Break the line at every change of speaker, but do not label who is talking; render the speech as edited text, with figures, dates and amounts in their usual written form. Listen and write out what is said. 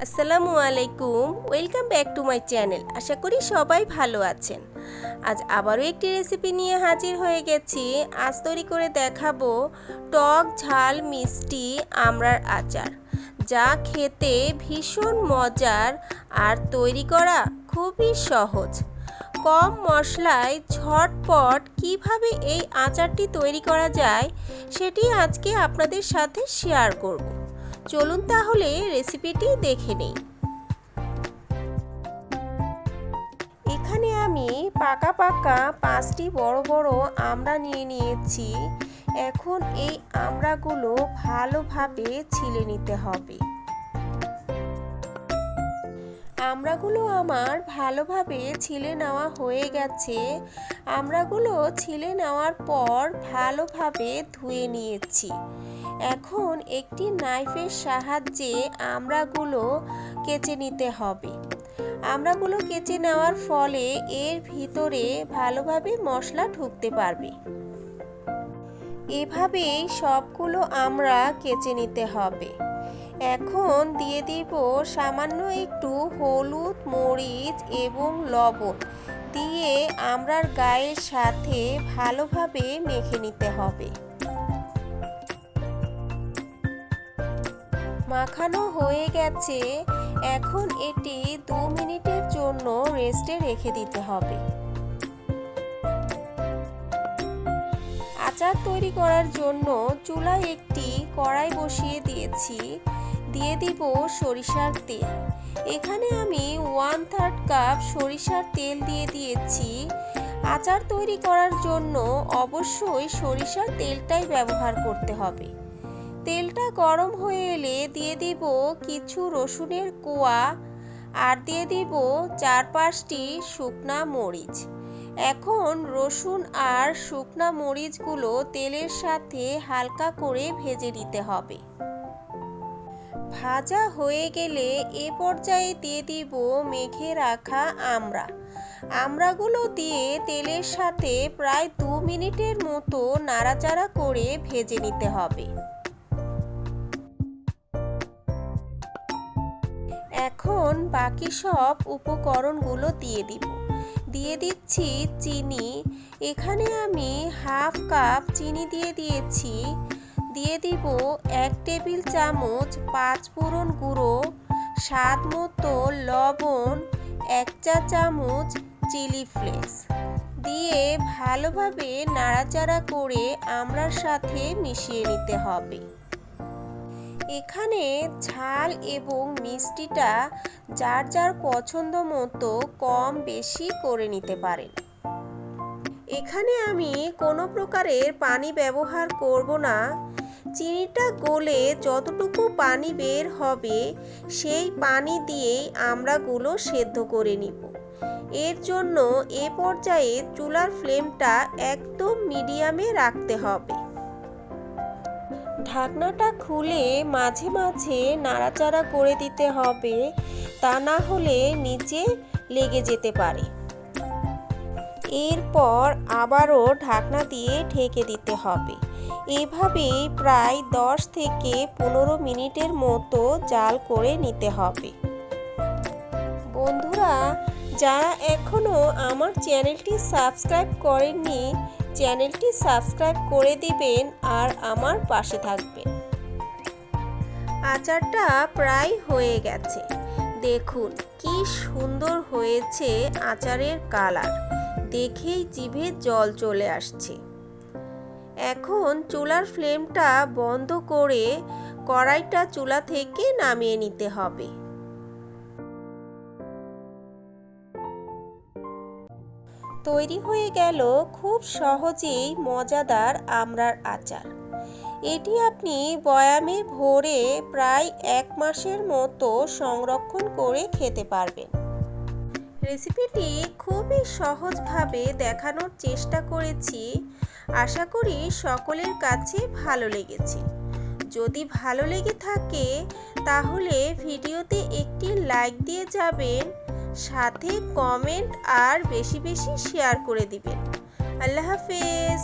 আসসালামু আলাইকুম, welcome back to my channel. আশা করি সবাই ভালো আছেন। আজ আবারও একটি রেসিপি নিয়ে হাজির হয়ে গেছি। আজ তৈরি করে দেখাবো টক ঝাল মিষ্টি আমড়ার আচার, যা খেতে ভীষণ মজার আর তৈরি করা খুবই সহজ। কম মশলায় ঝটপট কিভাবে এই আচারটি তৈরি করা যায় সেটি আজকে আপনাদের সাথে শেয়ার করব। চলুন তাহলে রেসিপিটি দেখে নেই। এখানে আমি পাকা পাকা 5টি বড় বড় আমড়া নিয়ে নিয়েছি। এখন এই আমড়াগুলো ভালোভাবে ছিলে নিতে হবে। আমড়াগুলো আমার ভালোভাবে ছিলে নেওয়া হয়ে গেছে। আমড়াগুলো ছিলে নেওয়ার পর ভালোভাবে ধুয়ে নিয়েছি। এখন একটি নাইফের সাহায্যে আমড়াগুলো কেচে নিতে হবে। আমড়াগুলো কেচে নেওয়ার ফলে এর ভিতরে ভালোভাবে মশলা ঢুকতে পারবে। এভাবেই সবগুলো আমড়া কেচে নিতে হবে। এখন দিয়ে দিব সামান্য একটু হলুদ, মরিচ এবং লবণ দিয়ে আমড়ার গায়ের সাথে ভালোভাবে মেখে নিতে হবে। মাখানো হয়ে গেছে। এখন এটি 2 মিনিটের জন্য রেস্টে রেখে দিতে হবে। আচার তৈরি করার জন্য চুলায় একটি কড়াই বসিয়ে দিয়েছি। দিয়ে দিব সরিষার তেল। এখানে আমি 1/3 কাপ সরিষার তেল দিয়ে দিয়েছি। আচার তৈরি করার জন্য অবশ্যই সরিষার তেলটাই ব্যবহার করতে হবে। তেলটা গরম হয়ে এলে দিয়ে দিব কিছু রসুনের কোয়া আর দিয়ে দিব 4-5টি শুকনা মরিচ। এখন রসুন আর শুকনা মরিচগুলো তেলের সাথে হালকা করে ভেজে নিতে হবে। ভাজা হয়ে গেলে এ পর্যায়ে দিয়ে দিব মেখে রাখা আমড়াগুলো দিয়ে তেলের সাথে প্রায় 2 মিনিটের মতো নাড়াচাড়া করে ভেজে নিতে হবে। এখন বাকি সব উপকরণগুলো দিয়ে দিচ্ছি চিনি। এখানে আমি 1/2 কাপ চিনি দিয়ে দিয়েছি। দিয়ে দিব 1 টেবিল চামচ 5 ফোড়ন গুঁড়ো, স্বাদ মতো লবণ, 1 চা চামচ চিলি ফ্লেক্স দিয়ে ভালোভাবে নাড়াচাড়া করে আমড়ার সাথে মিশিয়ে নিতে হবে। এখানে ঝাল এবং মিষ্টিটা যার যার পছন্দ মতো কম বেশি করে নিতে পারেন। এখানে আমি কোনো প্রকারের পানি ব্যবহার করব না। চিনিটা গলে যতটুকু পানি বের হবে সেই পানি দিয়েই আমড়াগুলো সেদ্ধ করে নিব। এর জন্য এ পর্যায়ে চুলার ফ্লেমটা একদম মিডিয়ামে রাখতে হবে। ঢাকনাটা খুলে মাঝে মাঝে নাড়াচাড়া করে দিতে হবে, তা না হলে নিচে লেগে যেতে পারে। এরপর আবারও ঢাকনা দিয়ে ঢেকে দিতে হবে। এভাবেই প্রায় 10 থেকে 15 মিনিটের মতো জাল করে নিতে হবে। বন্ধুরা, যারা এখনও আমার চ্যানেলটি সাবস্ক্রাইব করেননি, চ্যানেলটি সাবস্ক্রাইব করে দিবেন আর আমার পাশে থাকবেন। আচারটা প্রায় হয়ে গেছে। দেখুন কি সুন্দর হয়েছে আচারের কালার, দেখেই জিভে জল চলে আসছে। এখন চুলার ফ্লেমটা বন্ধ করে কড়াইটা চুলা থেকে নামিয়ে নিতে হবে। তৈরি হয়ে গেল খুব সহজেই মজাদার আমড়ার আচার। এটি আপনি বয়ামে ভরে প্রায় 1 মাসের মতো সংরক্ষণ করে খেতে পারবেন। রেসিপিটি খুবই সহজভাবে দেখানোর চেষ্টা করেছি। আশা করি সকলের কাছে ভালো লেগেছে। যদি ভালো লেগে থাকে তাহলে ভিডিওতে একটি লাইক দিয়ে যাবেন, সাথে কমেন্ট আর বেশি বেশি শেয়ার করে দিবেন। আল্লাহ হাফেজ।